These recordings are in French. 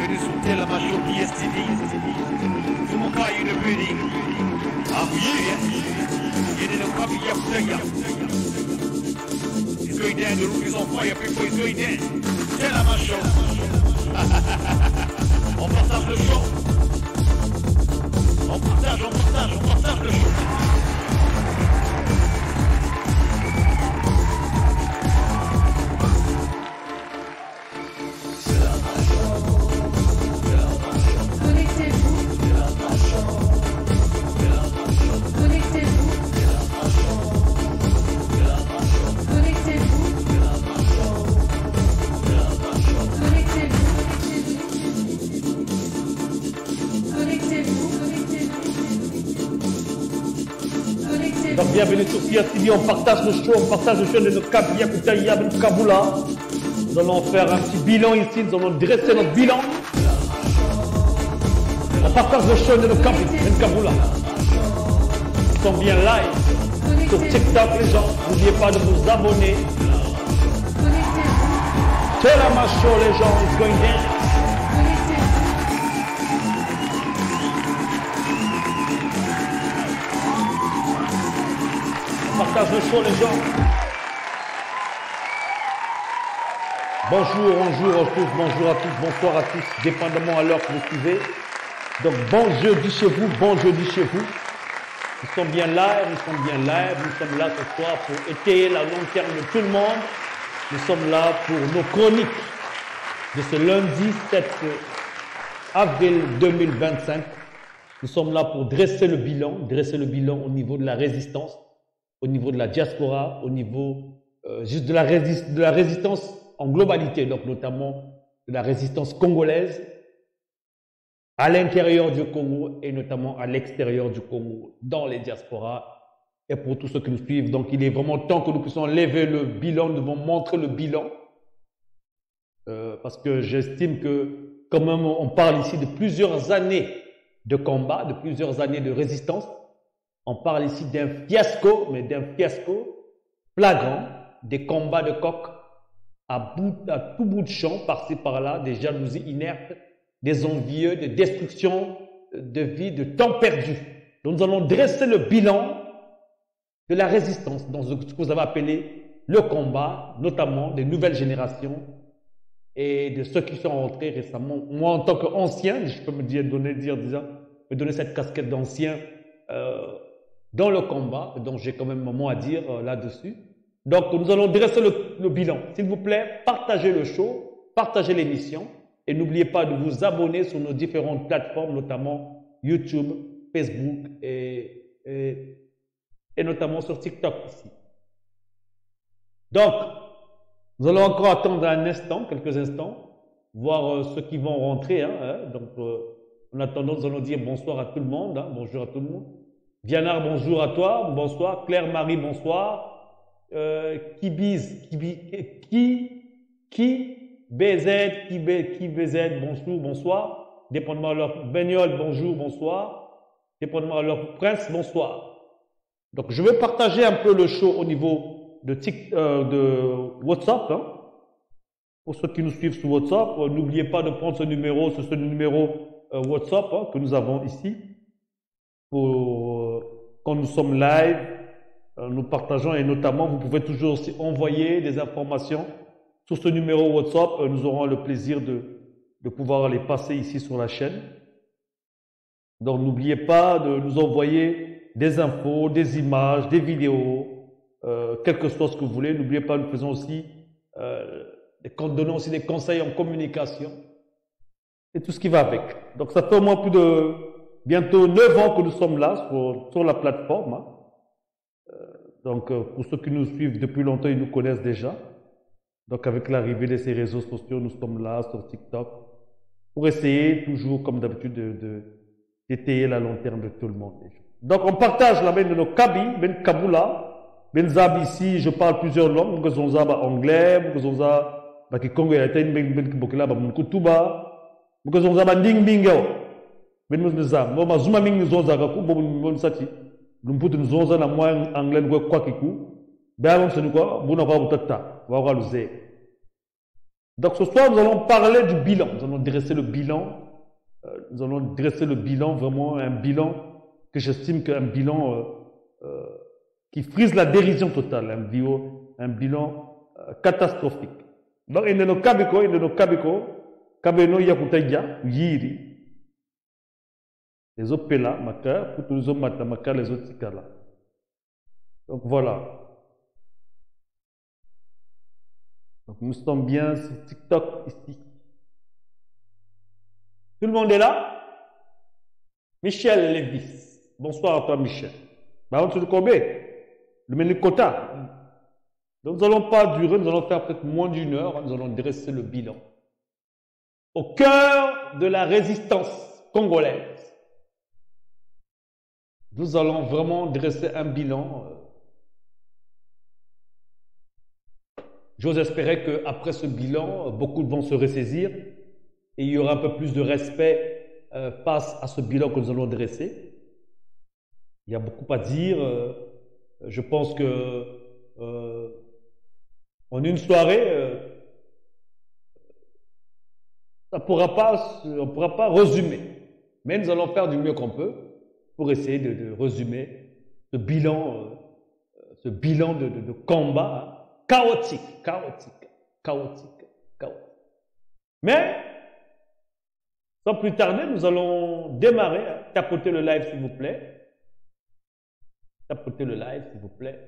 bienvenue sur Telemacho PSTV. C'est mon gars, il est ready. Ah oui, il est dans le copy. He's going down, the roof is on fire, people, he's going down. Telemacho. On partage le show. On partage le show. Donc bienvenue sur PSTV, on partage le show de notre Kabia Koutaya Ben Kaboula. Nous allons faire un petit bilan ici, nous allons dresser notre bilan. On partage le show de notre Kabia Ben Kaboula. Ils sont bien live sur TikTok les gens, n'oubliez pas de vous abonner. Telemacho les gens, it's going down. Partage le show les gens. Bonjour à tous, bonsoir à tous, dépendamment à l'heure que vous suivez. Donc bon jeudi chez vous. Nous sommes bien live, nous sommes là ce soir pour étayer la lanterne de tout le monde. Nous sommes là pour nos chroniques de ce lundi 7 avril 2025. Nous sommes là pour dresser le bilan au niveau de la résistance, au niveau de la diaspora, au niveau juste de la résistance en globalité, donc notamment de la résistance congolaise à l'intérieur du Congo et notamment à l'extérieur du Congo, dans les diasporas et pour tous ceux qui nous suivent. Donc il est vraiment temps que nous puissions lever le bilan, nous devons montrer le bilan parce que j'estime que quand même on parle ici de plusieurs années de combat, de plusieurs années de résistance. On parle ici d'un fiasco, mais d'un fiasco flagrant, des combats de coq à tout bout de champ, par-ci par-là, des jalousies inertes, des envieux, de destruction de vie, de temps perdu. Donc nous allons dresser le bilan de la résistance dans ce que vous avez appelé le combat, notamment des nouvelles générations et de ceux qui sont rentrés récemment. Moi, en tant qu'ancien, je peux me donner cette casquette d'ancien dans le combat, donc j'ai quand même un mot à dire là-dessus. Donc nous allons dresser le bilan. S'il vous plaît, partagez le show, partagez l'émission et n'oubliez pas de vous abonner sur nos différentes plateformes, notamment YouTube, Facebook et notamment sur TikTok aussi. Donc, nous allons encore attendre quelques instants, voir ceux qui vont rentrer. Donc, en attendant, nous allons dire bonsoir à tout le monde. Bonjour à tout le monde. Vianard, bonjour à toi, bonsoir. Claire-Marie, bonsoir. Qui BZ, bonsour. Dépendamment à leur Baignol, bonjour. Dépendamment à leur Prince, bonsoir. Donc, je vais partager un peu le show au niveau de WhatsApp. Pour ceux qui nous suivent sur WhatsApp, n'oubliez pas de prendre ce numéro WhatsApp que nous avons ici. Quand nous sommes live, nous partageons et notamment vous pouvez toujours aussi envoyer des informations sur ce numéro WhatsApp. Nous aurons le plaisir de pouvoir les passer ici sur la chaîne. Donc n'oubliez pas de nous envoyer des infos, des images, des vidéos, quel que soit ce que vous voulez. N'oubliez pas, nous faisons aussi, donnons aussi des conseils en communication et tout ce qui va avec. Donc ça fait au moins bientôt 9 ans que nous sommes là sur la plateforme. Donc, pour ceux qui nous suivent depuis longtemps, ils nous connaissent déjà. Donc, avec l'arrivée de ces réseaux sociaux, nous sommes là sur TikTok pour essayer toujours, comme d'habitude, d'étayer la lanterne de tout le monde. Donc, on partage la main de nos Kabi, Ben Kaboula, Ben Zab ici, je parle plusieurs langues, que sont anglais, que sont Congo, Ben Bokila, Ben Kutuba, que sont Ding Bingo. Ben Muzam, Moma Zuma Ming Zozaga, Bon Sati, Lumput Zoza, la moine anglais, quoi kikou, Baron Senuka, Bunava Tata, Wara Luzé. Donc ce soir, nous allons parler du bilan. Nous allons dresser le bilan. Nous allons dresser le bilan, vraiment un bilan que j'estime qu'un bilan qui frise la dérision totale, un bilan catastrophique. Donc, il y a nos kabeno yakutaya, yiri, les autres pela, maka, pour tous les autres mata, maka, les autres tikala. Donc voilà. Donc nous sommes bien sur TikTok ici. Tout le monde est là? Michel Lévis. Bonsoir à toi, Michel. Baron sur le Kobe, le Ménikota. Donc nous n'allons pas durer, nous allons faire peut-être moins d'une heure, nous allons dresser le bilan. Au cœur de la résistance congolaise, nous allons vraiment dresser un bilan. J'ose espérer qu'après ce bilan, beaucoup vont se ressaisir et il y aura un peu plus de respect face à ce bilan que nous allons dresser. Il y a beaucoup à dire. Je pense que en une soirée, on pourra pas résumer. Mais nous allons faire du mieux qu'on peut pour essayer de résumer ce bilan de combat chaotique. Mais, sans plus tarder, nous allons démarrer. Tapotez le live, s'il vous plaît. Tapotez le live, s'il vous plaît.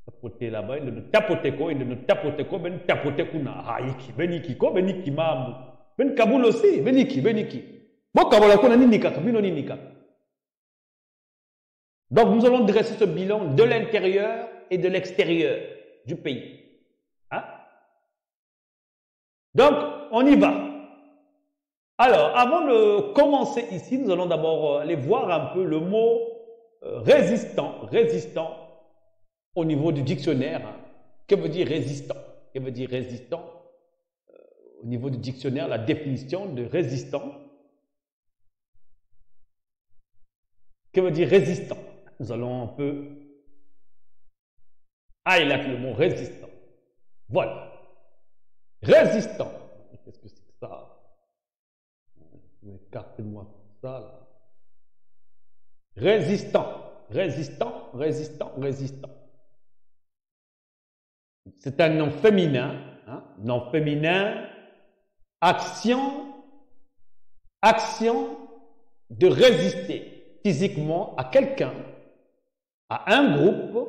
Tapotez là-bas. Il ne tapotez quoi, ben tapotez kuna. Haïki, beniki ko, beniki mamu. Ben Kaboul aussi, beniki. Bon, Kaboul kuna ninika, bino ninika. Donc, nous allons dresser ce bilan de l'intérieur et de l'extérieur du pays. Hein? Donc, on y va. Alors, avant de commencer ici, nous allons d'abord aller voir un peu le mot résistant au niveau du dictionnaire. Hein. Que veut dire résistant? Que veut dire résistant? Au niveau du dictionnaire, la définition de résistant. Que veut dire résistant? Nous allons un peu highlight le mot résistant. Voilà. Résistant. Qu'est-ce que c'est que ça? Écartez-moi ça là. Résistant. C'est un nom féminin. Hein? Nom féminin. Action de résister physiquement à quelqu'un, à un groupe,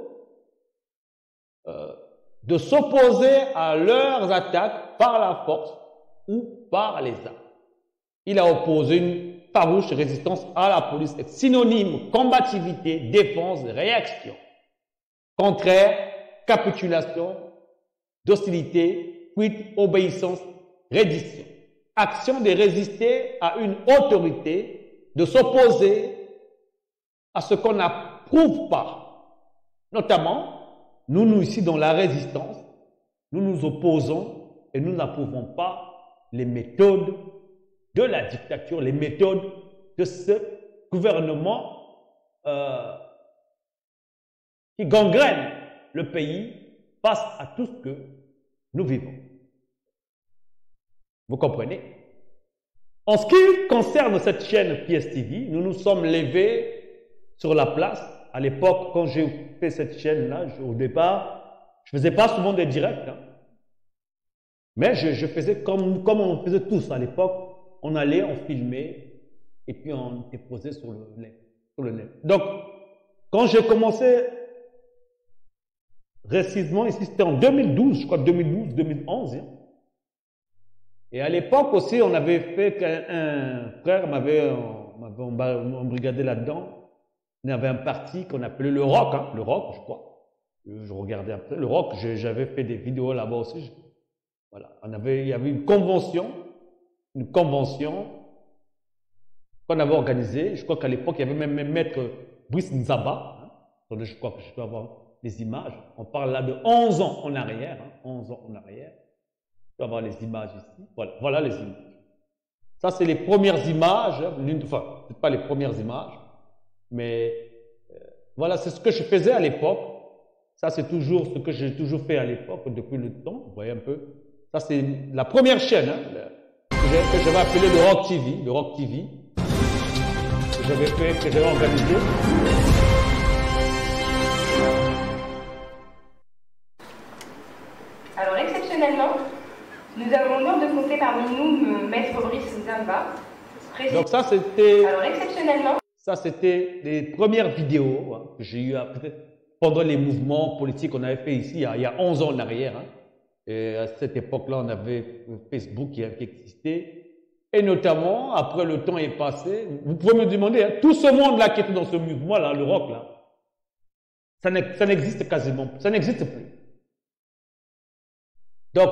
de s'opposer à leurs attaques par la force ou par les armes. Il a opposé une farouche résistance à la police. Synonyme, combativité, défense, réaction. Contraire, capitulation, docilité, quid, obéissance, reddition. Action de résister à une autorité, de s'opposer à ce qu'on n'approuve pas. Notamment, nous ici dans la résistance, nous nous opposons et nous n'approuvons pas les méthodes de la dictature, les méthodes de ce gouvernement qui gangrène le pays face à tout ce que nous vivons. Vous comprenez? En ce qui concerne cette chaîne PSTV, nous nous sommes levés sur la place. À l'époque, quand j'ai fait cette chaîne-là, au départ, je faisais pas souvent des directs. Hein. Mais je faisais comme on faisait tous à l'époque. On allait, on filmait, et puis on était posé sur le net. Donc, quand j'ai commencé récemment, ici c'était en 2012, je crois 2012-2011. Hein. Et à l'époque aussi, on avait fait qu'un frère m'avait embrigadé là-dedans. On avait un parti qu'on appelait le Rock, hein, le Rock, je crois. Je regardais après. Le Rock, j'avais fait des vidéos là-bas aussi. Voilà. Il y avait une convention qu'on avait organisée. Je crois qu'à l'époque, il y avait même Maître Brice Nzaba. Hein. Attendez, je crois que je dois avoir les images. On parle là de 11 ans en arrière. Hein, 11 ans en arrière. Je dois avoir les images ici. Voilà les images. Ça, c'est les premières images. Enfin, c'est pas les premières images. Mais voilà, c'est ce que je faisais à l'époque. Ça, c'est toujours ce que j'ai toujours fait à l'époque, depuis le temps. Vous voyez un peu. Ça, c'est la première chaîne hein, que j'avais appelée le Rock TV. Le Rock TV. Que j'avais organisé. Alors, exceptionnellement, nous avons l'honneur de compter parmi nous Maître Brice Nzamba. Donc ça, c'était... Alors, exceptionnellement... Ça, c'était les premières vidéos hein, que j'ai eues pendant les mouvements politiques qu'on avait fait ici, il y a 11 ans en arrière. Hein. Et à cette époque-là, on avait Facebook qui existait. Et notamment, après le temps est passé, vous pouvez me demander, hein, tout ce monde-là qui était dans ce mouvement-là, le rock, là, ça n'existe quasiment, ça n'existe plus. Donc,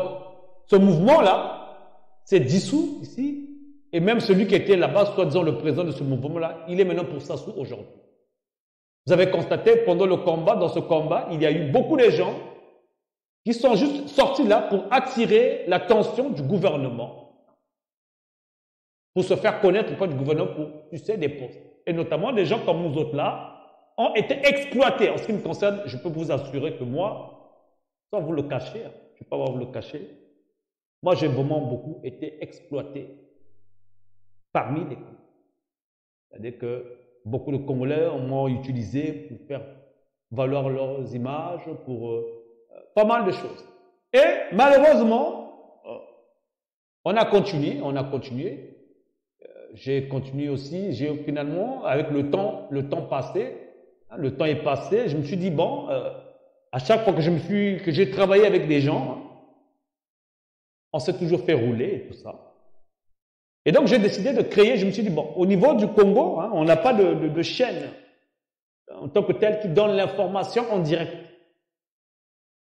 ce mouvement-là, c'est dissous ici. Et même celui qui était là-bas, soi-disant le président de ce mouvement-là, il est maintenant pour s'asseoir aujourd'hui. Vous avez constaté, pendant le combat, dans ce combat, il y a eu beaucoup de gens qui sont juste sortis là pour attirer l'attention du gouvernement, pour se faire connaître auprès du gouvernement, pour sucer des postes. Et notamment, des gens comme nous autres là, ont été exploités. En ce qui me concerne, je peux vous assurer que moi, sans vous le cacher, je ne vais pas vous le cacher, moi j'ai vraiment beaucoup été exploité parmi les Congolais. C'est-à-dire que beaucoup de Congolais m'ont utilisé pour faire valoir leurs images, pour pas mal de choses. Et malheureusement, on a continué. J'ai continué aussi, finalement, avec le temps passé, hein, le temps est passé, je me suis dit, bon, à chaque fois que j'ai travaillé avec des gens, on s'est toujours fait rouler et tout ça. Et donc, j'ai décidé de créer, je me suis dit, bon, au niveau du Congo, hein, on n'a pas de chaîne en tant que telle qui donne l'information en direct.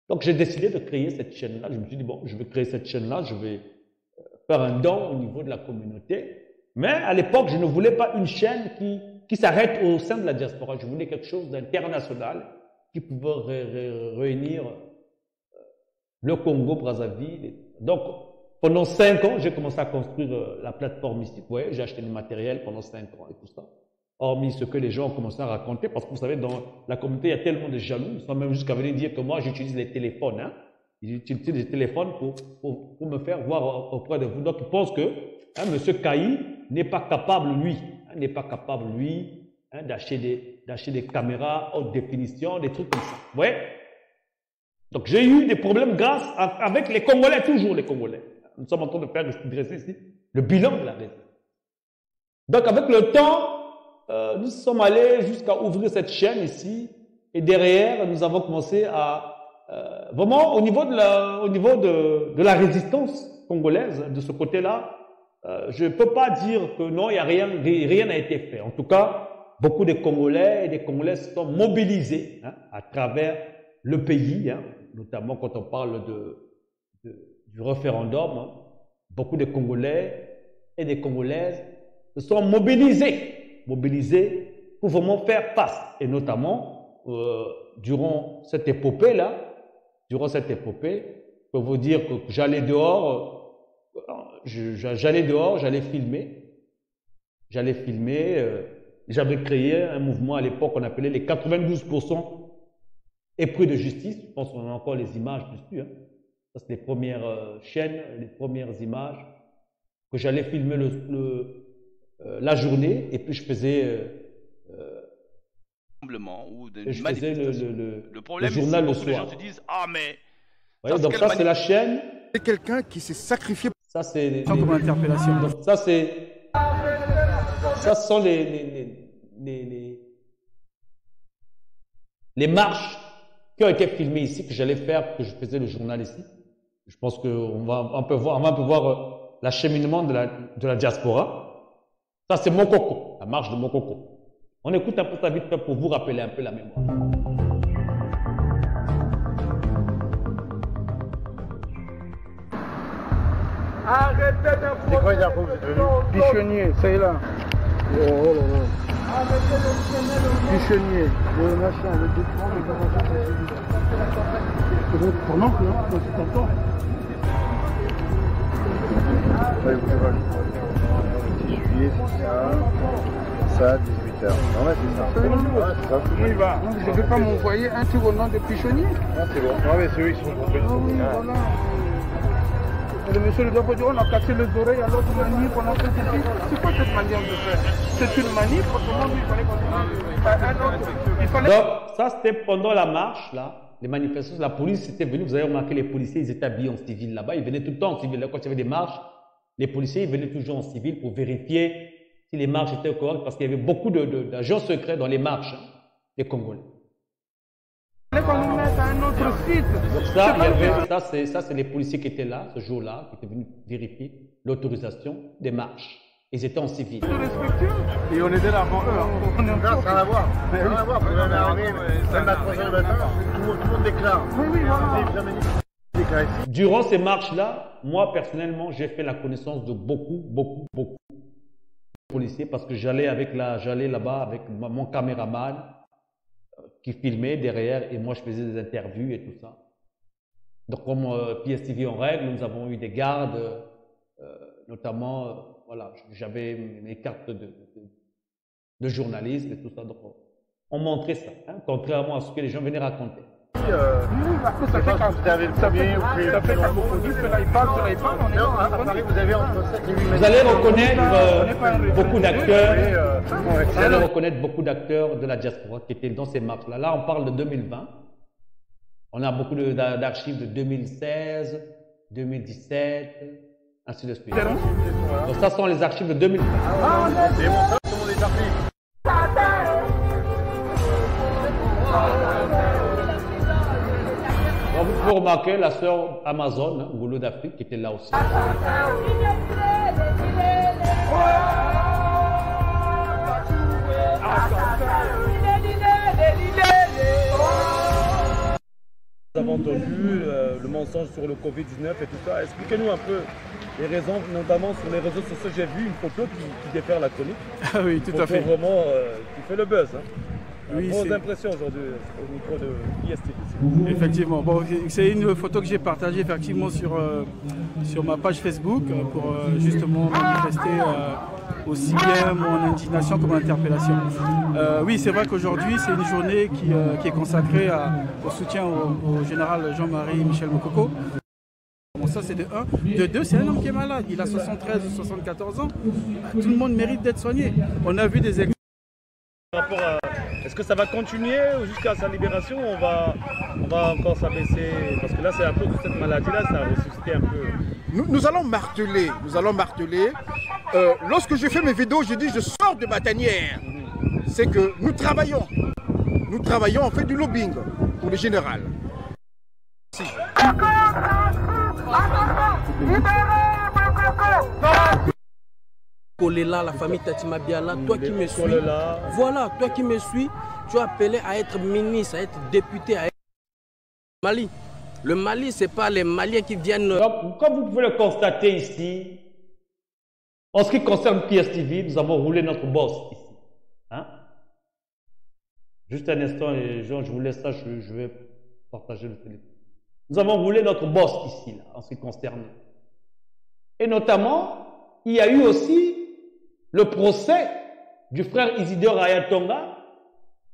Donc, j'ai décidé de créer cette chaîne-là. Je me suis dit, bon, je vais créer cette chaîne-là, je vais faire un don au niveau de la communauté. Mais à l'époque, je ne voulais pas une chaîne qui s'arrête au sein de la diaspora. Je voulais quelque chose d'international qui pouvait réunir le Congo, Brazzaville. Donc, pendant 5 ans, j'ai commencé à construire la plateforme ici. Vous voyez, j'ai acheté du matériel pendant 5 ans et tout ça. Hormis ce que les gens ont commencé à raconter, parce que vous savez, dans la communauté, il y a tellement de jaloux. Ils sont même jusqu'à venir dire que moi, j'utilise les téléphones. Hein. J'utilise les téléphones pour me faire voir auprès de vous. Donc, ils pensent que hein, M. Kaï n'est pas capable, lui, hein, d'acheter des caméras haute définition, des trucs comme ça. Vous voyez? Donc, j'ai eu des problèmes avec les Congolais, toujours les Congolais. Nous sommes en train de faire dresser ici le bilan de la raison. Donc, avec le temps, nous sommes allés jusqu'à ouvrir cette chaîne ici. Et derrière, nous avons commencé à... vraiment, au niveau de la résistance congolaise, de ce côté-là, je ne peux pas dire que non, il y a rien n'a été fait. En tout cas, beaucoup de Congolais et des Congolais sont mobilisés hein, à travers le pays, hein, notamment quand on parle du référendum. Hein. Beaucoup de Congolais et des Congolaises se sont mobilisés pour vraiment faire face. Et notamment, durant cette épopée-là, je peux vous dire que j'allais dehors, j'allais filmer. J'avais créé un mouvement à l'époque qu'on appelait les 92% épris de justice. Je pense qu'on a encore les images dessus. Hein. Ça, c'est les premières chaînes, les premières images que j'allais filmer la journée et puis je faisais le problème, le journal le c'est que les soir. gens se disent ah mais voyez, donc ça c'est la chaîne. C'est quelqu'un qui s'est sacrifié. Ça c'est comme interpellation. Donc ça sont les marches qui ont été filmées ici que j'allais faire, que je faisais le journal ici. Je pense qu'on va un peu voir l'acheminement de la diaspora. Ça, c'est Mokoko, la marche de Mokoko. On écoute un peu ça vite fait pour vous rappeler un peu la mémoire. Arrêtez de c'est quoi Jacob, vous êtes venu Pichonnier, ça y est là. Oh là là. Pichonnier, le machin, le défend, le machin, c'est ton oncle, non? C'est ton temps. Ça, écoutez, voilà. 6 juillet, c'est ça, 18h. Non, là, c'est ça. C'est ça. Oui, va. Donc, je ne vais pas m'envoyer un truc au nom de Pichonnier. Ah, c'est bon. Non, mais ceux qui sont compris. Ah oui, voilà. Le monsieur le doigt dire on a cassé les oreilles à l'autre manip, on a fait ceci. C'est quoi cette manière de faire? C'est une manip, autrement il fallait continuer. Donc, ça c'était pendant la marche, là, les manifestations. La police était venue, vous avez remarqué, les policiers, ils étaient habillés en civil là-bas, ils venaient tout le temps en civil. Là, quand il y avait des marches, les policiers ils venaient toujours en civil pour vérifier si les marches étaient correctes, parce qu'il y avait beaucoup d'agents secrets dans les marches des Congolais. Il fallait qu'on nous mette à un autre site. Donc ça, c'est les policiers qui étaient là, ce jour-là, qui étaient venus vérifier l'autorisation des marches. Ils étaient en civil. Et on était là avant eux. On est Non, ça va voir. Ça va voir. Vous allez arriver, même à 3 h du matin, tout le monde déclare. Oui, voilà. Durant ces marches-là, moi, personnellement, j'ai fait la connaissance de beaucoup de policiers parce que j'allais là-bas avec mon caméraman qui filmait derrière et moi, je faisais des interviews et tout ça. Donc, comme PSTV en règle, nous avons eu des gardes, notamment, voilà, j'avais mes cartes de journaliste et tout ça. Donc, on montrait ça, hein, contrairement à ce que les gens venaient raconter. Ça fait quand vous avez le premier, ça fait quand vous dites que là il parle, Non, à Paris, vous avez entre 7 et 8 mètres. Vous allez reconnaître beaucoup d'acteurs. Vous allez reconnaître beaucoup d'acteurs de la diaspora qui étaient dans ces marches-là. Là, on parle de 2020. On a beaucoup d'archives de 2016, 2017, ainsi de suite. Donc, ça sont les archives de 2020. C'est bon, ça, tout le monde est parti. Donc, vous pouvez remarquer la sœur Amazon, hein, Ngolo d'Afrique, qui était là aussi. Nous avons entendu le mensonge sur le Covid-19 et tout ça. Expliquez-nous un peu les raisons, notamment sur les réseaux sociaux. J'ai vu une photo qui défère la chronique. Ah oui, tout à fait. Vraiment, qui fait le buzz. Hein. Oui, vos impressions aujourd'hui au micro de ISTV. Effectivement. Bon, c'est une photo que j'ai partagée effectivement sur ma page Facebook pour justement manifester aussi bien mon indignation que mon interpellation. Oui, c'est vrai qu'aujourd'hui, c'est une journée qui est consacrée au soutien au général Jean-Marie Michel Mokoko. Bon, ça c'est de 1. De 2, c'est un homme qui est malade. Il a 73 ou 74 ans. Tout le monde mérite d'être soigné. On a vu des exemples. Est-ce que ça va continuer jusqu'à sa libération ou on va encore s'abaisser? Parce que là, c'est à cause de cette maladie-là, ça a ressuscité un peu. Nous allons marteler. Lorsque je fais mes vidéos, je dis je sors de ma tanière. C'est que nous travaillons, on fait du lobbying pour le général. Kolela, la famille Tatima Biala, toi qui me suis, voilà, toi qui me suis, tu as appelé à être ministre, à être député, à être Mali. Le Mali, ce n'est pas les Maliens qui viennent. Donc, comme vous pouvez le constater ici, en ce qui concerne PSTV, nous avons roulé notre boss ici. Hein? Juste un instant, Jean, je vous laisse ça, je vais partager le téléphone. Nous avons roulé notre boss ici, là, en ce qui concerne. Et notamment, il y a eu aussi le procès du frère Isidore Ayatonga,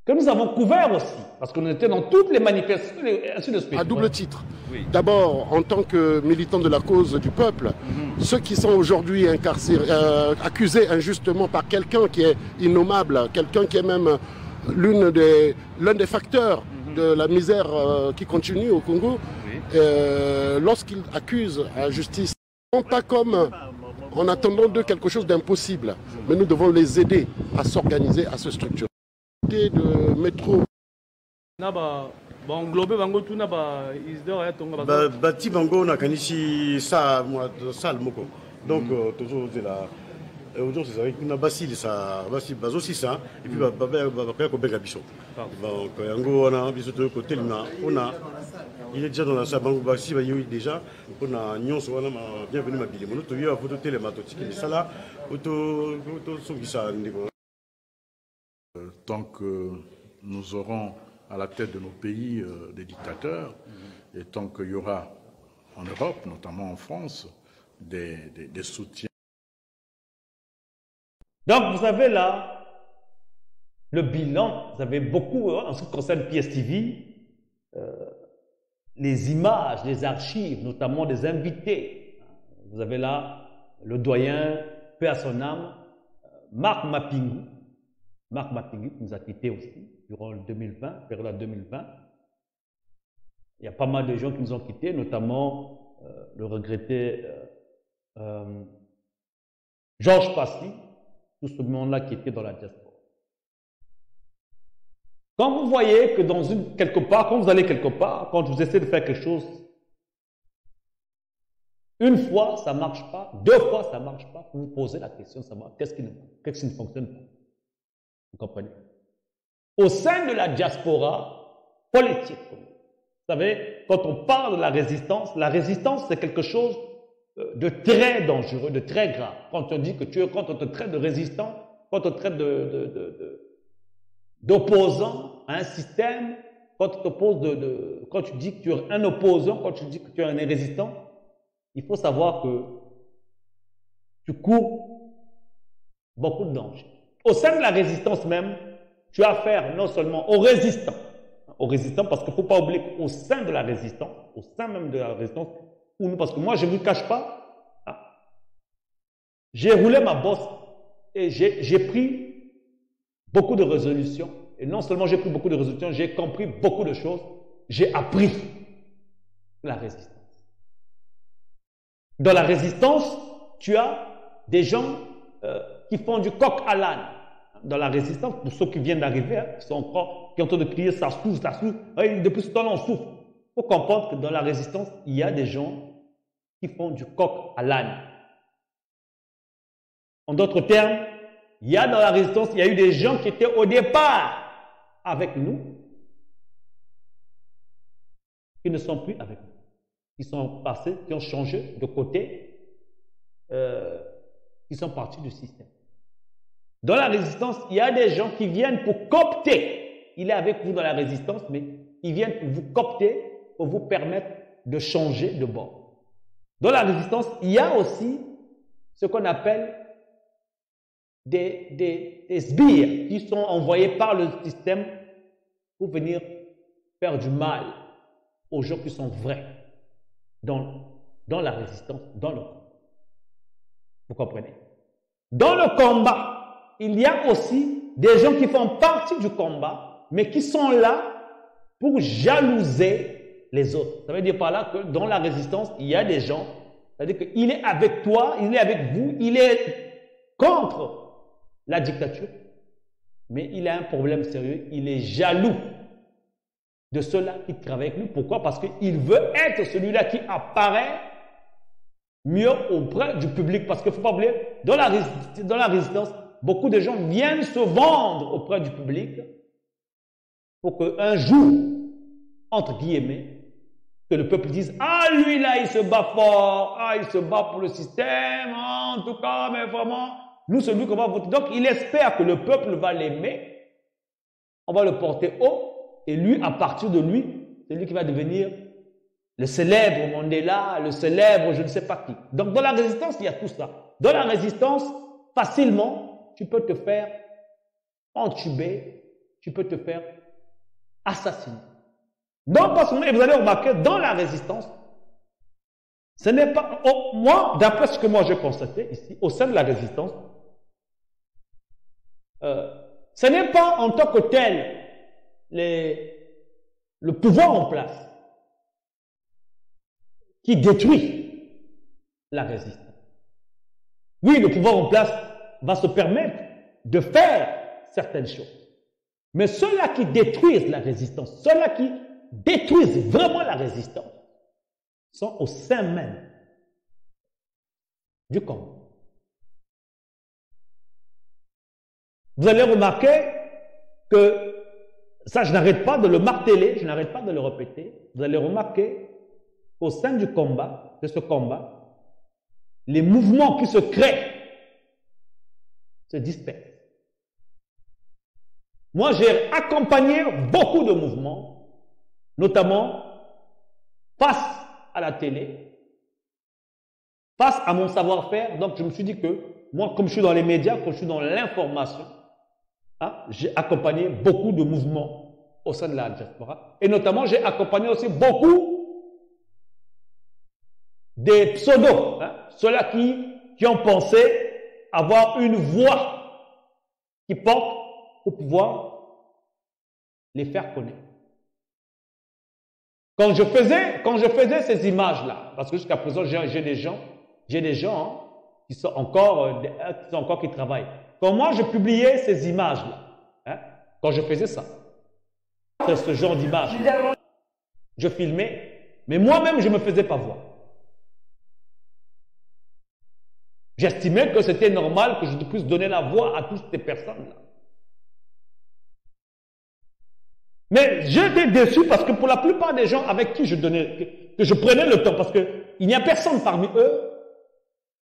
que nous avons couvert aussi, parce qu'on était dans toutes les manifestations, et ainsi de suite. À double titre. Oui. D'abord, en tant que militant de la cause du peuple, ceux qui sont aujourd'hui accusés injustement par quelqu'un qui est innommable, quelqu'un qui est même l'un des facteurs de la misère qui continue au Congo, lorsqu'ils accusent à justice, non pas comme en attendant d'eux quelque chose d'impossible, mais nous devons les aider à s'organiser, à se structurer. De métro. Bati bango na kanishi sa moi sal moko. Donc toujours c'est là. Aujourd'hui c'est avec na basi ça basi bazo 600 et puis ba ko benga biso. Donc yango na biso to côté na on a il est déjà dans la sa bango basi ba yoyi déjà on a nyonso wana bienvenue ma bile. Mono to yo photo télé matotiki ça là auto songisa ndiko. Tant que nous aurons à la tête de nos pays des dictateurs, et tant qu'il y aura en Europe, notamment en France, des soutiens. Donc vous avez là le bilan, vous avez beaucoup, en ce qui concerne PSTV, les images, les archives, notamment des invités Vous avez là le doyen, paix à son âme, Marc Mapingu. Marc Mapingu qui nous a quittés aussi durant le 2020, période 2020. Il y a pas mal de gens qui nous ont quittés, notamment le regretté Georges Passy, tout ce monde-là qui était dans la diaspora. Quand vous voyez que quelque part, quand vous allez quelque part, quand vous essayez de faire quelque chose, une fois, ça ne marche pas, deux fois, ça ne marche pas, vous vous posez la question de savoir qu'est-ce qui ne fonctionne pas. Vous comprenez? Au sein de la diaspora politique, vous savez, quand on parle de la résistance c'est quelque chose de très dangereux, de très grave. Quand on dit quand on te traite de résistant, quand on te traite d'opposant à un système, quand tu dis que tu es un opposant, quand tu dis que tu es un résistant, il faut savoir que tu cours beaucoup de dangers. Au sein de la résistance même, tu as affaire non seulement aux résistants parce qu'il ne faut pas oublier qu'au sein de la résistance, au sein même de la résistance, parce que moi je ne vous cache pas, j'ai roulé ma bosse et j'ai pris beaucoup de résolutions. Et non seulement j'ai pris beaucoup de résolutions, j'ai compris beaucoup de choses, j'ai appris la résistance. Dans la résistance, tu as des gens qui font du coq à l'âne. Dans la résistance, pour ceux qui viennent d'arriver, qui sont en train de crier ça souffle, depuis ce temps-là on souffle. Il faut comprendre que dans la résistance, il y a des gens qui font du coq à l'âne. En d'autres termes, il y a dans la résistance, il y a eu des gens qui étaient au départ avec nous, qui ne sont plus avec nous, qui sont passés, qui ont changé de côté, qui sont partis du système. Dans la résistance, il y a des gens qui viennent pour coopter. Il est avec vous dans la résistance, mais ils viennent pour vous coopter, pour vous permettre de changer de bord. Dans la résistance, il y a aussi ce qu'on appelle des sbires qui sont envoyés par le système pour venir faire du mal aux gens qui sont vrais dans la résistance, dans le combat. Vous comprenez? Dans le combat, il y a aussi des gens qui font partie du combat, mais qui sont là pour jalouser les autres. Ça veut dire par là que dans la résistance, il y a des gens, c'est-à-dire qu'il est avec toi, il est avec vous, il est contre la dictature, mais il a un problème sérieux, il est jaloux de ceux-là qui travaillent avec lui. Pourquoi? Parce qu'il veut être celui-là qui apparaît mieux auprès du public. Parce qu'il ne faut pas oublier, dans la résistance, beaucoup de gens viennent se vendre auprès du public pour qu'un jour, entre guillemets, que le peuple dise « Ah, lui là, il se bat fort, ah, il se bat pour le système, en tout cas, mais vraiment, nous, c'est lui qu'on va voter. » Donc, il espère que le peuple va l'aimer, on va le porter haut, et lui, à partir de lui, c'est lui qui va devenir le célèbre Mandela, le célèbre je ne sais pas qui. Donc, dans la résistance, il y a tout ça. Dans la résistance, facilement, tu peux te faire entuber, tu peux te faire assassiner. Non, pas seulement, et vous allez remarquer, dans la résistance, ce n'est pas, moi, d'après ce que moi j'ai constaté ici, au sein de la résistance, ce n'est pas en tant que tel le pouvoir en place qui détruit la résistance. Oui, le pouvoir en place va se permettre de faire certaines choses. Mais ceux-là qui détruisent la résistance, ceux-là qui détruisent vraiment la résistance, sont au sein même du combat. Vous allez remarquer que ça, je n'arrête pas de le marteler, je n'arrête pas de le répéter. Vous allez remarquer qu'au sein du combat, de ce combat, les mouvements qui se créent se dispersent. Moi, j'ai accompagné beaucoup de mouvements, notamment face à la télé, face à mon savoir-faire. Donc, je me suis dit que moi, comme je suis dans les médias, comme je suis dans l'information, j'ai accompagné beaucoup de mouvements au sein de la diaspora. Et notamment, j'ai accompagné aussi beaucoup des pseudos. ceux-là qui ont pensé avoir une voix qui porte pour pouvoir les faire connaître. Quand je faisais ces images-là, parce que jusqu'à présent, j'ai des gens hein, qui sont encore qui travaillent. Quand moi, je publiais ces images-là, hein, quand je faisais ça, ce genre d'image, je filmais, mais moi-même, je ne me faisais pas voir. J'estimais que c'était normal que je puisse donner la voix à toutes ces personnes-là. Mais j'étais déçu parce que pour la plupart des gens avec qui que je prenais le temps, parce qu'il n'y a personne parmi eux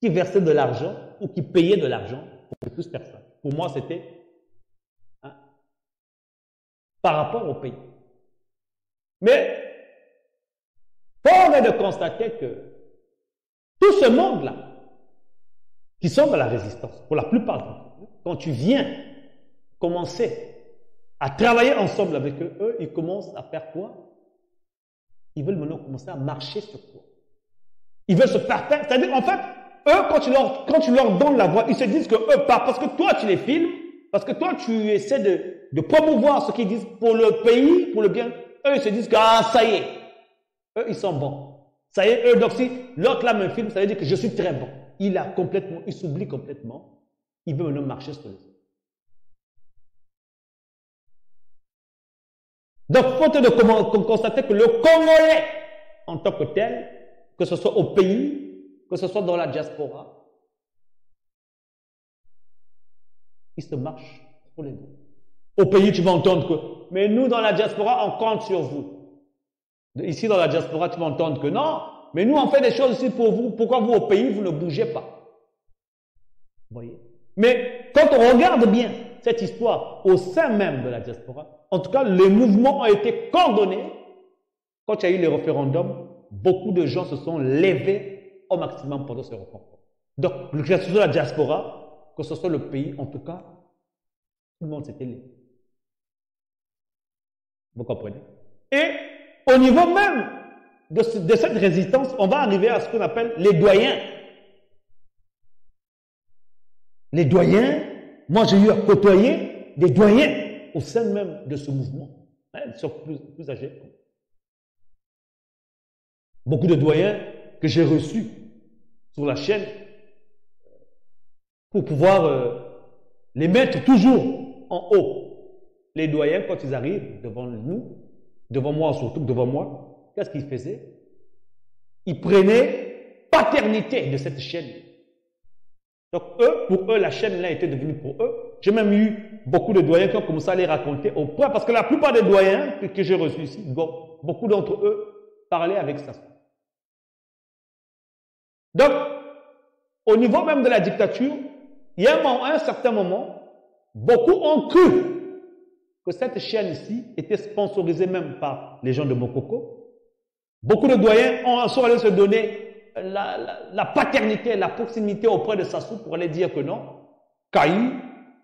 qui versait de l'argent ou qui payait de l'argent pour tous personnes. Pour moi, c'était par rapport au pays. Mais force est de constater que tout ce monde-là, qui sont dans la résistance, pour la plupart d'entre eux, quand tu viens commencer à travailler ensemble avec eux, eux, ils commencent à faire quoi? Ils veulent maintenant commencer à marcher sur toi. Ils veulent se faire faire. C'est-à-dire, en fait, eux, quand tu leur donnes la voix, ils se disent que eux partent parce que toi, tu les filmes, parce que toi, tu essaies de promouvoir ce qu'ils disent pour le pays, pour le bien. Eux, ils se disent que, ah, ça y est. Eux, ils sont bons. Ça y est, eux, donc si l'autre là me filme, ça veut dire que je suis très bon. Il s'oublie complètement. Il veut maintenant marcher sur les autres. Donc, faut de constater que le Congolais, en tant que tel, que ce soit au pays, que ce soit dans la diaspora, il se marche pour les autres. Au pays, tu vas entendre que, mais nous, dans la diaspora, on compte sur vous. Ici, dans la diaspora, tu vas entendre que non, mais nous, on fait des choses ici pour vous. Pourquoi vous, au pays, vous ne bougez pas? Vous voyez? Mais quand on regarde bien cette histoire au sein même de la diaspora, en tout cas, les mouvements ont été coordonnés. Quand il y a eu les référendums, beaucoup de gens se sont levés au maximum pendant ce référendum. Donc, que ce soit la diaspora, que ce soit le pays, en tout cas, tout le monde s'était levé. Vous comprenez? Et au niveau même de cette résistance, on va arriver à ce qu'on appelle les doyens. Les doyens, moi j'ai eu à côtoyer des doyens au sein même de ce mouvement. Ils sont plus âgés. Beaucoup de doyens que j'ai reçus sur la chaîne pour pouvoir les mettre toujours en haut. Les doyens, quand ils arrivent devant nous, devant moi surtout, devant moi, qu'est-ce qu'ils faisaient? Ils prenaient paternité de cette chaîne. Donc pour eux, la chaîne là était devenue pour eux. J'ai même eu beaucoup de doyens qui ont commencé à les raconter au point, parce que la plupart des doyens que j'ai reçus ici, beaucoup d'entre eux parlaient avec ça. Donc, au niveau même de la dictature, il y a un certain moment, beaucoup ont cru que cette chaîne ici était sponsorisée même par les gens de Mokoko. Beaucoup de doyens sont allés se donner la paternité, la proximité auprès de Sassou pour aller dire que non, Kaï,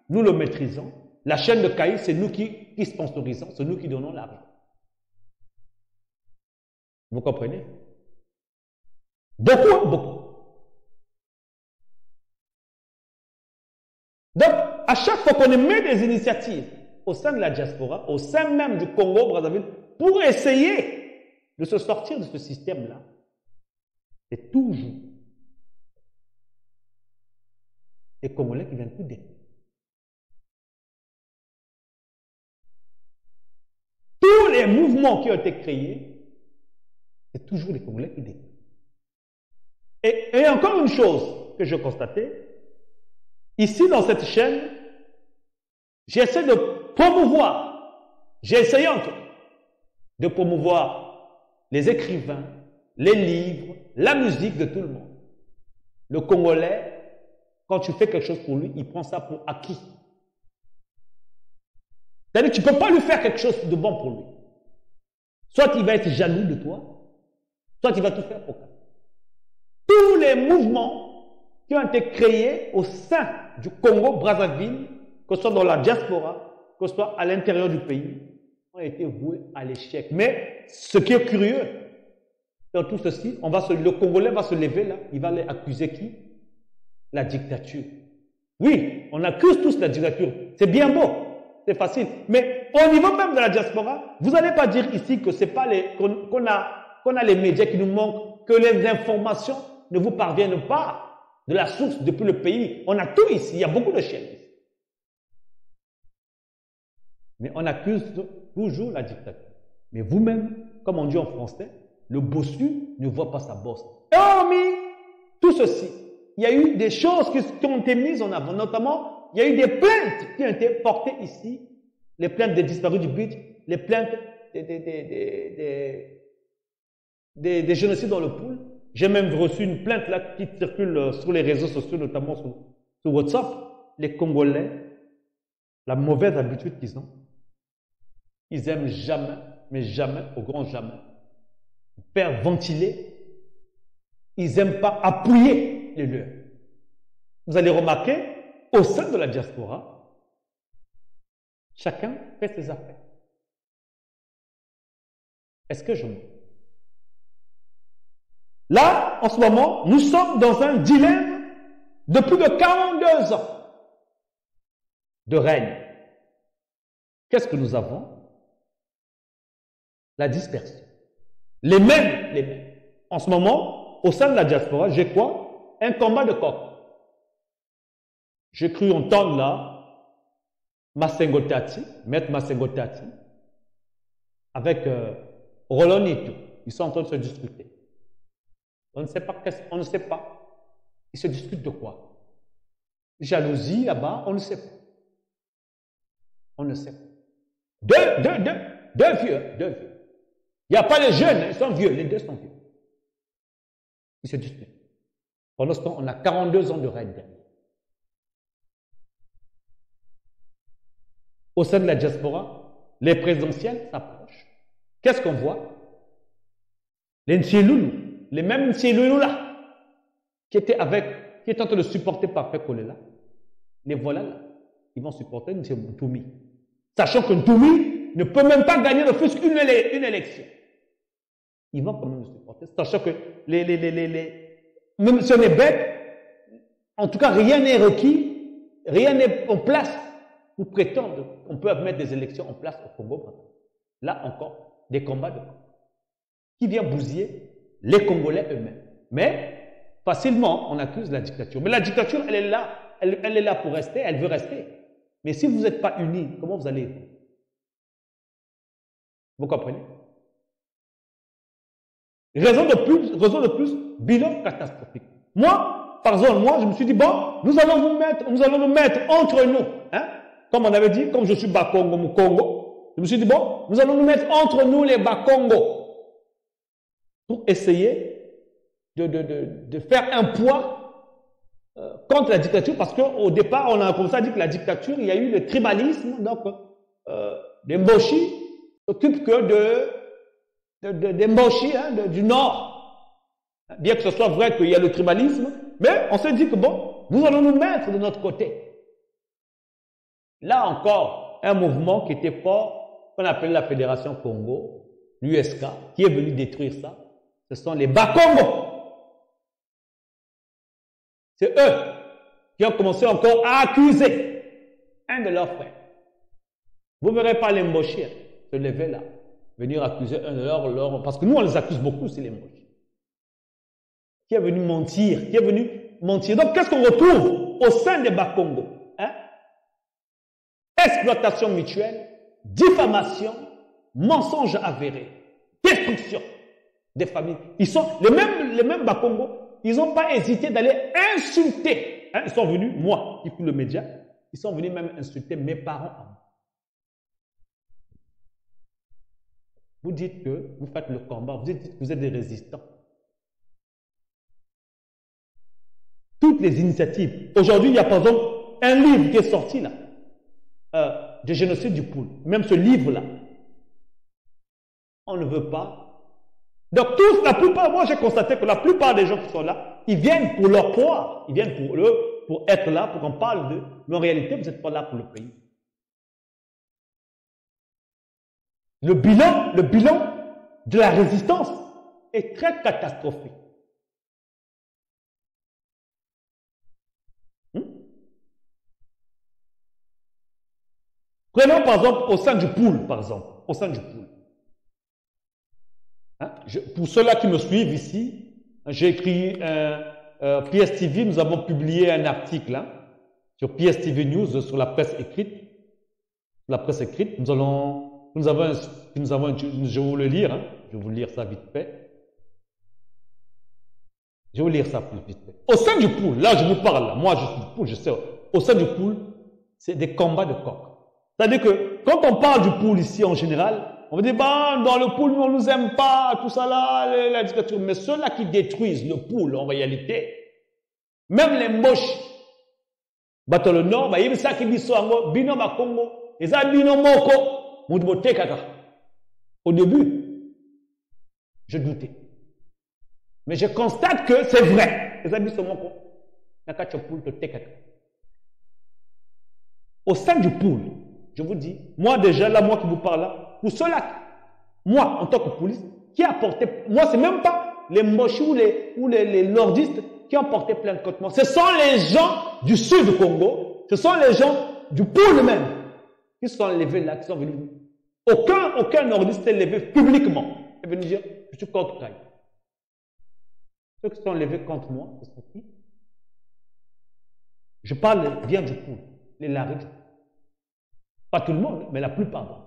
nous le maîtrisons. La chaîne de Kaï, c'est nous qui sponsorisons, c'est nous qui donnons l'argent. Vous comprenez? Beaucoup. Donc, à chaque fois qu'on met des initiatives au sein de la diaspora, au sein même du Congo-Brazzaville, pour essayer de se sortir de ce système-là, c'est toujours les Congolais qui viennent tout détruire. Tous les mouvements qui ont été créés, c'est toujours les Congolais qui détruisent. Et encore une chose que je constatais, ici dans cette chaîne, j'essaie de promouvoir, j'ai essayé encore de promouvoir les écrivains, les livres, la musique de tout le monde. Le Congolais, quand tu fais quelque chose pour lui, il prend ça pour acquis. C'est-à-dire que tu ne peux pas lui faire quelque chose de bon pour lui. Soit il va être jaloux de toi, soit il va tout faire pour toi. Tous les mouvements qui ont été créés au sein du Congo-Brazzaville, que ce soit dans la diaspora, que ce soit à l'intérieur du pays, ont été voués à l'échec. Mais ce qui est curieux, dans tout ceci, le Congolais va se lever là, il va aller accuser qui? La dictature. Oui, on accuse tous la dictature. C'est bien beau, c'est facile. Mais au niveau même de la diaspora, vous n'allez pas dire ici que c'est pas qu'on a les médias qui nous manquent, que les informations ne vous parviennent pas de la source depuis le pays. On a tout ici, il y a beaucoup de chaînes ici. Mais on accuse toujours la dictature. Mais vous-même, comme on dit en français, le bossu ne voit pas sa bosse. Et hormis tout ceci, il y a eu des choses qui ont été mises en avant. Notamment, il y a eu des plaintes qui ont été portées ici. Les plaintes des disparus du but, les plaintes des génocides dans le pool. J'ai même reçu une plainte là qui circule sur les réseaux sociaux, notamment sur WhatsApp. Les Congolais, la mauvaise habitude qu'ils ont, ils aiment jamais, mais jamais, au grand jamais, faire ventiler. Ils n'aiment pas appuyer les leurs. Vous allez remarquer, au sein de la diaspora, chacun fait ses affaires. Est-ce que je mens? Là, en ce moment, nous sommes dans un dilemme de plus de 42 ans de règne. Qu'est-ce que nous avons? La dispersion. Les mêmes. En ce moment, au sein de la diaspora, j'ai quoi? Un combat de coq. J'ai cru entendre là, Massengo Tati, Maître Massengo Tati, avec Roland Nito. Ils sont en train de se discuter. On ne sait pas. Ils se discutent de quoi? Jalousie là-bas, on ne sait pas. On ne sait pas. Deux vieux. Il n'y a pas les jeunes, ils sont vieux, les deux sont vieux. Ils se disputent. Pendant ce temps, on a 42 ans de règne derrière. Au sein de la diaspora, les présidentielles s'approchent. Qu'est-ce qu'on voit? Les Ntsiloulou, les mêmes Ntsiloulou là, qui étaient en train de supporter Parfait Kolela, les voilà là. Ils vont supporter Ntoumi. Sachant que Ntoumi ne peut même pas gagner ne fût-ce qu'une élection. Ils vont quand même le supporter. Sachant que même si on est bête, en tout cas rien n'est requis, rien n'est en place pour prétendre qu'on peut mettre des élections en place au Congo. Là encore, des combats de camp. Qui vient bousiller les Congolais eux-mêmes. Mais facilement, on accuse la dictature. Mais la dictature, elle est là. Elle est là pour rester, elle veut rester. Mais si vous n'êtes pas unis, comment vous allez? Vous comprenez? Raison de plus, bilan catastrophique. Moi, par exemple, je me suis dit, bon, nous allons nous mettre entre nous. Hein? Comme on avait dit, comme je suis Bakongo, Mukongo, je me suis dit, bon, nous allons nous mettre entre nous les Bakongo pour essayer de faire un poids contre la dictature, parce qu'au départ, on a comme ça dit que la dictature, il y a eu le tribalisme, donc les Mboshi s'occupent que des Mboshi du Nord. Bien que ce soit vrai qu'il y a le tribalisme, mais on s'est dit que bon, nous allons nous mettre de notre côté. Là encore, un mouvement qui était fort, qu'on appelle la Fédération Congo, l'USK, qui est venu détruire ça. Ce sont les Bakongo. C'est eux qui ont commencé encore à accuser un de leurs frères. Vous ne verrez pas les Mboshi se lever là, venir accuser un de leurs... Parce que nous, on les accuse beaucoup, c'est les Mboshi. Qui est venu mentir, Donc, qu'est-ce qu'on retrouve au sein des Bakongo? Exploitation mutuelle, diffamation, mensonge avéré, destruction des familles. Ils sont les mêmes Bakongo, ils n'ont pas hésité d'aller insulter. Ils sont venus, moi qui suis le média, ils sont venus même insulter mes parents. Vous dites que vous faites le combat, vous dites que vous êtes des résistants. Toutes les initiatives. Aujourd'hui, il y a par exemple un livre qui est sorti là. De génocide du Poul. Même ce livre-là, on ne veut pas. Donc tous, la plupart, moi j'ai constaté que la plupart des gens qui sont là, ils viennent pour leur poids, ils viennent pour eux, pour être là, pour qu'on parle d'eux. Mais en réalité, vous n'êtes pas là pour le pays. Le bilan de la résistance est très catastrophique. Prenons par exemple au sein du pool, par exemple, au sein du pool. Pour ceux-là qui me suivent ici, j'ai écrit PSTV, nous avons publié un article sur PSTV News, sur la presse écrite. La presse écrite, je vais vous le lire, je vais vous lire ça vite fait. Je vais vous lire ça plus vite fait. Au sein du pool, là je vous parle, là, moi je suis du pool, je sais, au sein du pool, c'est des combats de coq. C'est-à-dire que quand on parle du pool ici en général, on va dire, bah, dans le pool, on ne nous aime pas, tout ça là, la dictature. Mais ceux-là qui détruisent le pool, en réalité, même les moches, bateau le nord, bah, il y a ça qui dit ça, bino ma Congo, et ça bino moko, moudmote kaka. Au début, je doutais. Mais je constate que c'est vrai. Et ça dit ça moko, nakacho pool te tekaka. Au sein du pool, je vous dis, moi déjà, là, moi qui vous parle là, pour ceux-là, moi, en tant que police, qui a porté, moi, c'est même pas les mochis ou les nordistes qui ont porté plainte contre moi. Ce sont les gens du sud du Congo, ce sont les gens du pool même, qui sont levés là, qui sont venus. Aucun nordiste s'est levé publiquement et venu dire, je suis contre Kaye. Ceux qui sont levés contre moi, ce sont qui? Je parle bien du pool, les laris du pool. Pas tout le monde, mais la plupart.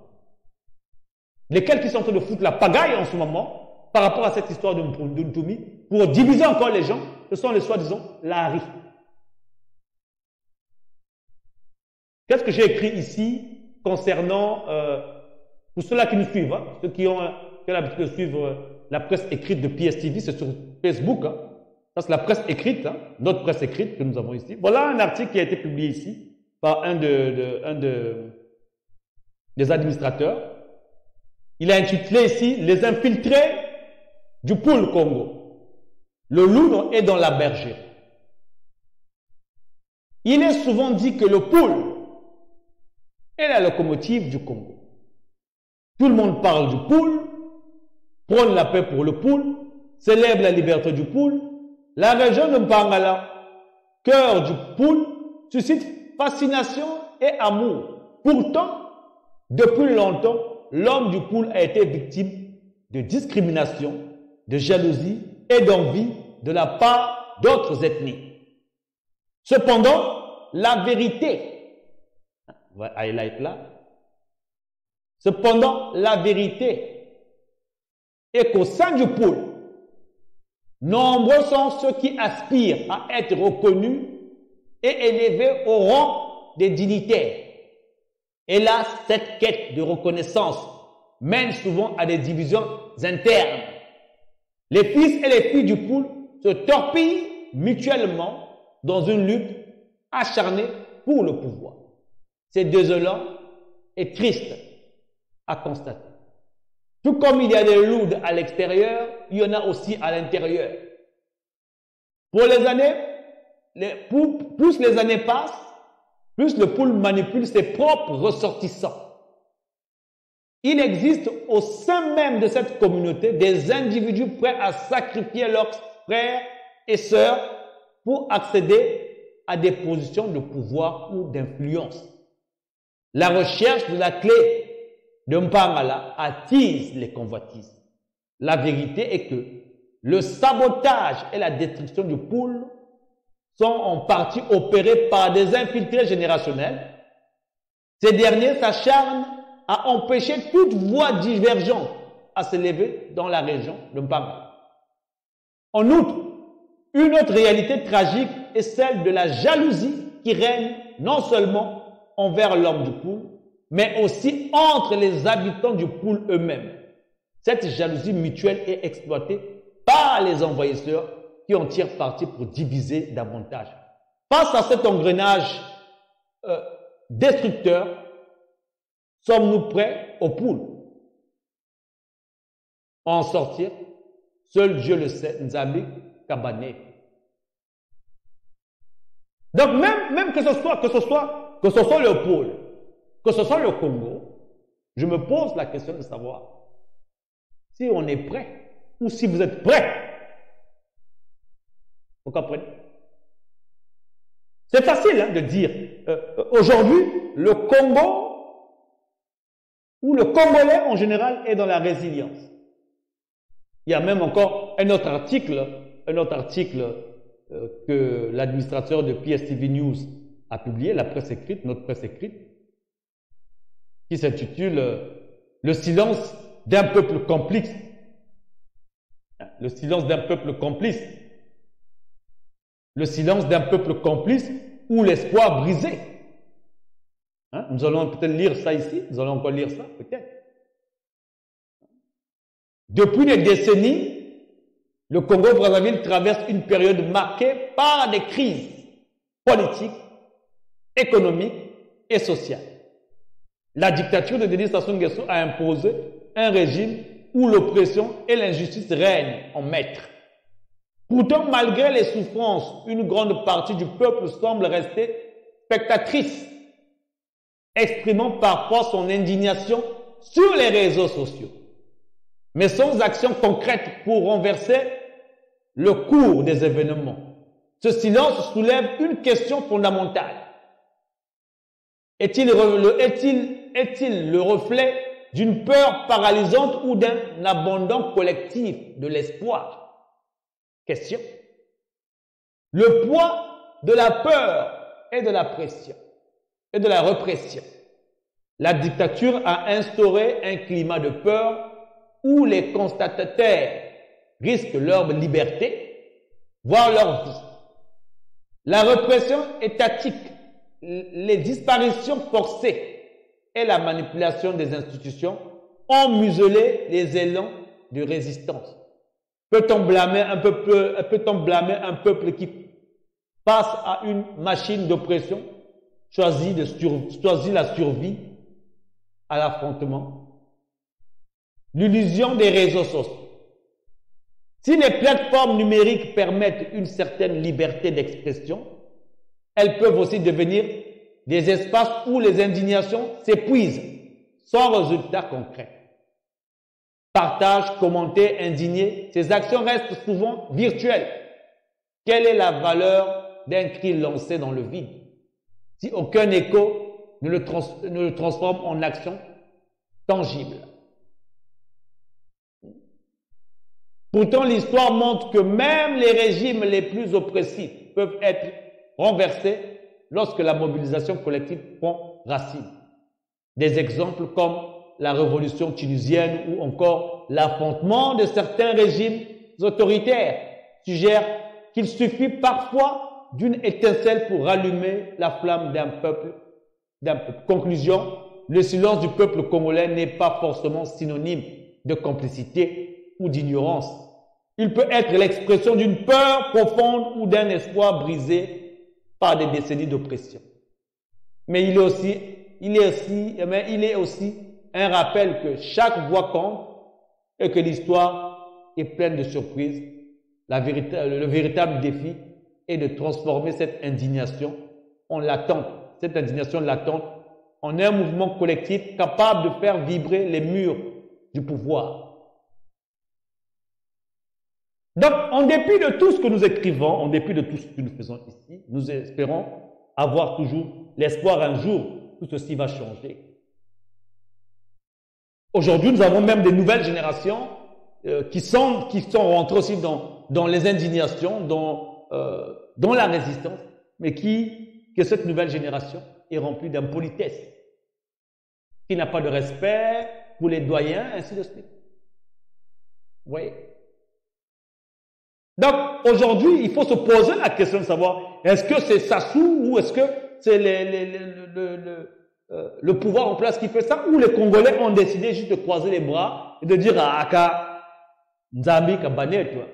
Lesquels qui sont en train de foutre la pagaille en ce moment, par rapport à cette histoire de Ntoumi, pour diviser encore les gens, ce sont les soi-disant Lahari. Qu'est-ce que j'ai écrit ici concernant, pour ceux-là qui nous suivent, ceux qui ont l'habitude de suivre la presse écrite de PSTV, c'est sur Facebook. Ça, c'est la presse écrite, notre presse écrite que nous avons ici. Voilà un article qui a été publié ici par un des administrateurs. Il a intitulé ici « Les infiltrés du pool Congo. Le loup est dans la bergère ». Il est souvent dit que le pool est la locomotive du Congo. Tout le monde parle du pool, prône la paix pour le pool, célèbre la liberté du pool. La région de Mpangala, cœur du pool, suscite fascination et amour. Pourtant, depuis longtemps, l'homme du pool a été victime de discrimination, de jalousie et d'envie de la part d'autres ethnies. Cependant, la vérité, on va highlight là, cependant, la vérité est qu'au sein du pool, nombreux sont ceux qui aspirent à être reconnus et élevés au rang des dignitaires. Hélas, cette quête de reconnaissance mène souvent à des divisions internes. Les fils et les filles du pool se torpillent mutuellement dans une lutte acharnée pour le pouvoir. C'est désolant et triste à constater. Tout comme il y a des loups à l'extérieur, il y en a aussi à l'intérieur. Pour les années, plus les années passent, plus le pool manipule ses propres ressortissants. Il existe au sein même de cette communauté des individus prêts à sacrifier leurs frères et sœurs pour accéder à des positions de pouvoir ou d'influence. La recherche de la clé de Mpangala attise les convoitises. La vérité est que le sabotage et la destruction du pool sont en partie opérés par des infiltrés générationnels. Ces derniers s'acharnent à empêcher toute voix divergente à s'élever dans la région de Mpangala. En outre, une autre réalité tragique est celle de la jalousie qui règne non seulement envers l'homme du pool, mais aussi entre les habitants du pool eux-mêmes. Cette jalousie mutuelle est exploitée par les envahisseurs qui en tirent parti pour diviser davantage. Face à cet engrenage destructeur, sommes-nous prêts au pool à en sortir? Seul Dieu le sait, Nzambi Kabane. Donc même que ce soit le pool, que ce soit le Congo, je me pose la question de savoir si on est prêt ou si vous êtes prêts. Vous comprenez? C'est facile hein, de dire, aujourd'hui, le Congo, ou le Congolais en général, est dans la résilience. Il y a même encore un autre article que l'administrateur de PSTV News a publié, la presse écrite, notre presse écrite, qui s'intitule « Le silence d'un peuple complice ». Le silence d'un peuple complice. Le silence d'un peuple complice ou l'espoir brisé. Hein? Nous allons peut-être lire ça ici, nous allons encore lire ça, peut-être. Depuis des décennies, le Congo-Brazzaville traverse une période marquée par des crises politiques, économiques et sociales. La dictature de Denis Sassou Nguesso a imposé un régime où l'oppression et l'injustice règnent en maître. Pourtant, malgré les souffrances, une grande partie du peuple semble rester spectatrice, exprimant parfois son indignation sur les réseaux sociaux, mais sans action concrète pour renverser le cours des événements. Ce silence soulève une question fondamentale. Est-il le reflet d'une peur paralysante ou d'un abandon collectif de l'espoir? Question. Le poids de la peur et de la pression et de la répression. La dictature a instauré un climat de peur où les constatataires risquent leur liberté, voire leur vie. La répression étatique, les disparitions forcées et la manipulation des institutions ont muselé les élans de résistance. Peut-on blâmer un peuple qui, face à une machine d'oppression, choisit la survie à l'affrontement? L'illusion des réseaux sociaux. Si les plateformes numériques permettent une certaine liberté d'expression, elles peuvent aussi devenir des espaces où les indignations s'épuisent sans résultat concret. Partage, commenter, indigner, ces actions restent souvent virtuelles. Quelle est la valeur d'un cri lancé dans le vide si aucun écho ne le transforme en action tangible? Pourtant, l'histoire montre que même les régimes les plus oppressifs peuvent être renversés lorsque la mobilisation collective prend racine. Des exemples comme la révolution tunisienne ou encore l'affrontement de certains régimes autoritaires suggèrent qu'il suffit parfois d'une étincelle pour rallumer la flamme d'un peuple. Conclusion, le silence du peuple congolais n'est pas forcément synonyme de complicité ou d'ignorance. Il peut être l'expression d'une peur profonde ou d'un espoir brisé par des décennies d'oppression. Mais il est aussi un rappel que chaque voix compte et que l'histoire est pleine de surprises. Le véritable défi est de transformer cette indignation en latente, en un mouvement collectif capable de faire vibrer les murs du pouvoir. Donc, en dépit de tout ce que nous écrivons, en dépit de tout ce que nous faisons ici, nous espérons avoir toujours l'espoir un jour tout ceci va changer. Aujourd'hui, nous avons même des nouvelles générations qui sont rentrées aussi dans les indignations, dans la résistance, mais que cette nouvelle génération est remplie d'impolitesse, qui n'a pas de respect pour les doyens, ainsi de suite. Vous voyez? Donc, aujourd'hui, il faut se poser la question de savoir, est-ce que c'est Sassou ou est-ce que c'est le pouvoir en place qui fait ça, ou les Congolais ont décidé juste de croiser les bras et de dire à Aka, Nzambi Kabanet, toi.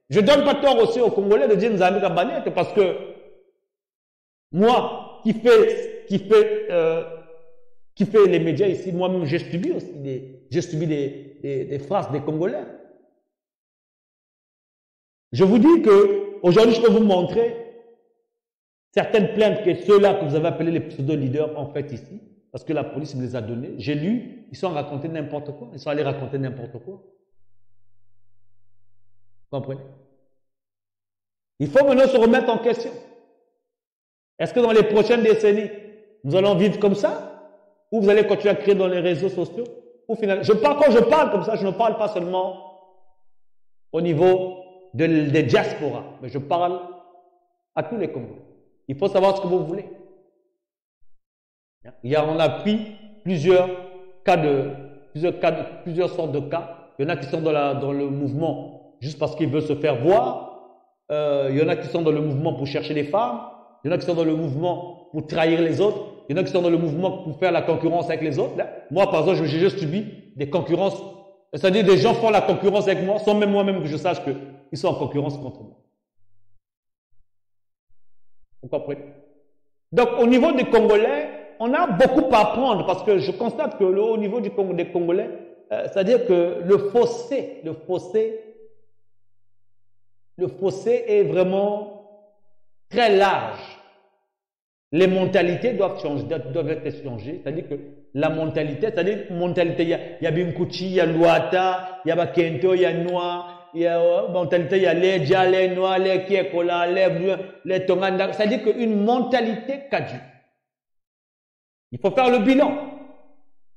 Je donne pas tort aussi aux Congolais de dire Nzambi Kabanet, parce que moi, qui fait les médias ici, moi-même, j'ai subi aussi des phrases des Congolais. Je vous dis que aujourd'hui, je peux vous montrer certaines plaintes que ceux-là que vous avez appelés les pseudo-leaders ont fait ici, parce que la police me les a données. J'ai lu, ils sont racontés n'importe quoi. Ils sont allés raconter n'importe quoi. comprenez? Il faut maintenant se remettre en question. Est-ce que dans les prochaines décennies, nous allons vivre comme ça? Ou vous allez continuer à créer dans les réseaux sociaux? Ou finalement, quand je parle comme ça, je ne parle pas seulement au niveau des diasporas, mais je parle à tous les Congolais. Il faut savoir ce que vous voulez. On a pris plusieurs sortes de cas. Il y en a qui sont dans le mouvement juste parce qu'ils veulent se faire voir. Il y en a qui sont dans le mouvement pour chercher des femmes. Il y en a qui sont dans le mouvement pour trahir les autres. Il y en a qui sont dans le mouvement pour faire la concurrence avec les autres. Moi, par exemple, j'ai juste subi des concurrences. C'est-à-dire des gens font la concurrence avec moi sans même moi-même que je sache qu'ils sont en concurrence contre moi. Vous comprenez? Donc, au niveau des Congolais, on a beaucoup à apprendre parce que je constate que au niveau des Congolais, c'est-à-dire que le fossé est vraiment très large. Les mentalités doivent être changées. C'est-à-dire que la mentalité, il y a Bimkuchi, il y a Luata, il y a Bakento, il y a Noir, il y a mentalité, il y a les Dja, les Noirs, les Kiekola, les Tonganda. C'est-à-dire qu'une mentalité caduque. Il faut faire le bilan.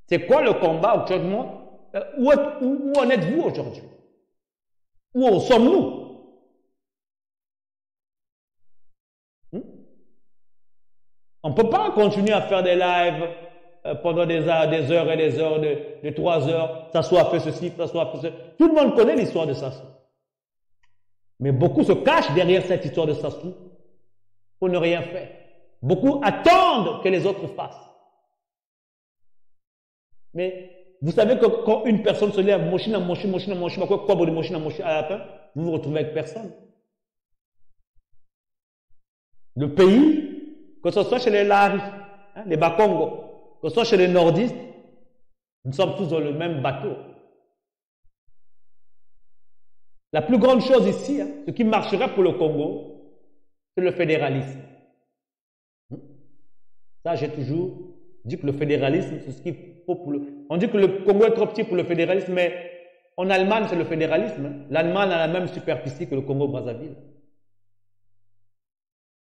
C'est quoi le combat actuellement? Où en êtes-vous aujourd'hui? Où en sommes-nous? On ne peut pas continuer à faire des lives pendant des heures et des heures, de 3 heures. Ça soit fait ceci, ça soit fait ceci. Tout le monde connaît l'histoire de Sassou. Mais beaucoup se cachent derrière cette histoire de Sassou pour ne rien faire. Beaucoup attendent que les autres fassent. Mais vous savez que quand une personne se lève, à la fin, vous vous retrouvez avec personne. Le pays, que ce soit chez les Lari, les Bakongo, que ce soit chez les nordistes, nous sommes tous dans le même bateau. La plus grande chose ici, ce qui marcherait pour le Congo, c'est le fédéralisme. Ça, j'ai toujours dit que le fédéralisme, c'est ce qu'il faut pour le... On dit que le Congo est trop petit pour le fédéralisme, mais en Allemagne, c'est le fédéralisme. L'Allemagne a la même superficie que le Congo-Brazzaville.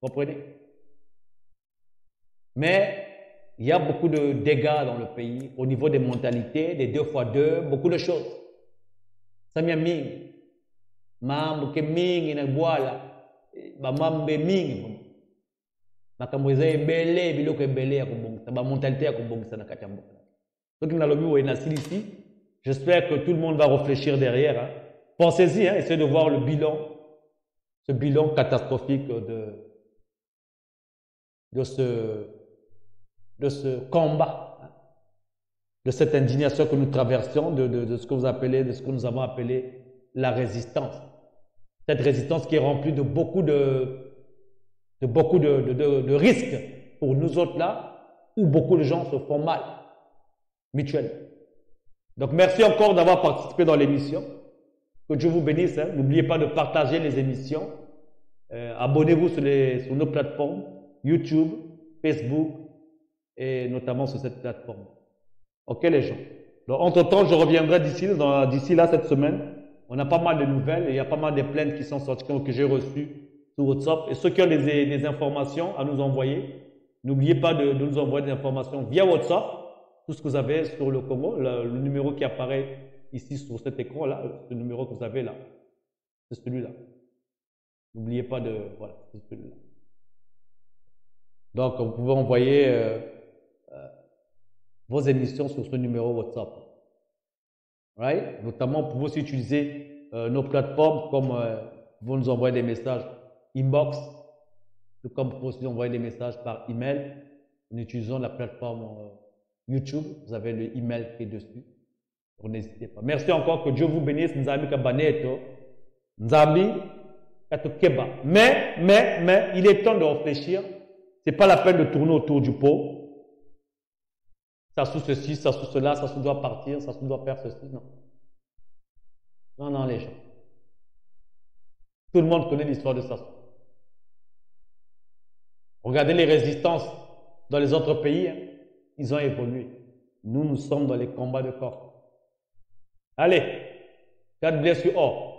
Vous comprenez? Mais il y a beaucoup de dégâts dans le pays au niveau des mentalités, des 2x2, beaucoup de choses. Samia Ming, Mambo ke Ming na Boala, Bamambe Ming, Makamweza Ebele, Biloko Ebele ya Kubongisa, ba mentalité ya Kubongisa na Kachamboka. Donc, ici, j'espère que tout le monde va réfléchir derrière. Hein. Pensez-y, hein, essayez de voir le bilan, ce bilan catastrophique de ce combat, hein, de cette indignation que nous traversons, de ce que vous appelez, de ce que nous avons appelé la résistance. Cette résistance qui est remplie de beaucoup de risques pour nous autres là, où beaucoup de gens se font mal, mutuellement. Donc merci encore d'avoir participé dans l'émission. Que Dieu vous bénisse. Hein. N'oubliez pas de partager les émissions. Abonnez-vous sur nos plateformes, YouTube, Facebook, et notamment sur cette plateforme. Ok les gens. Donc, entre-temps, je reviendrai d'ici là cette semaine. On a pas mal de nouvelles, il y a pas mal de plaintes qui sont sorties, que j'ai reçues sur WhatsApp. Et ceux qui ont des informations à nous envoyer, n'oubliez pas de nous envoyer des informations via WhatsApp, tout ce que vous avez sur le Congo, le numéro qui apparaît ici sur cet écran-là, le numéro que vous avez là, c'est celui-là. N'oubliez pas de... Voilà, c'est celui-là. Donc, vous pouvez envoyer vos émissions sur ce numéro WhatsApp. Right? Notamment, vous pouvez aussi utiliser nos plateformes comme vous nous envoyez des messages inbox, comme vous pouvez aussi envoyer des messages par email en utilisant la plateforme YouTube. Vous avez le email qui est dessus. Donc, n'hésitez pas. Merci encore, que Dieu vous bénisse. Nzambi Kabaneto. Nzambi Katokeba. Mais, il est temps de réfléchir. C'est pas la peine de tourner autour du pot. Ça sous ceci, ça sous cela, ça sous doit partir, ça sous doit faire ceci. Non. Non, les gens. Tout le monde connaît l'histoire de Sassou. Regardez les résistances dans les autres pays. Hein. Ils ont évolué. Nous sommes dans les combats de corps. Allez. God bless you all.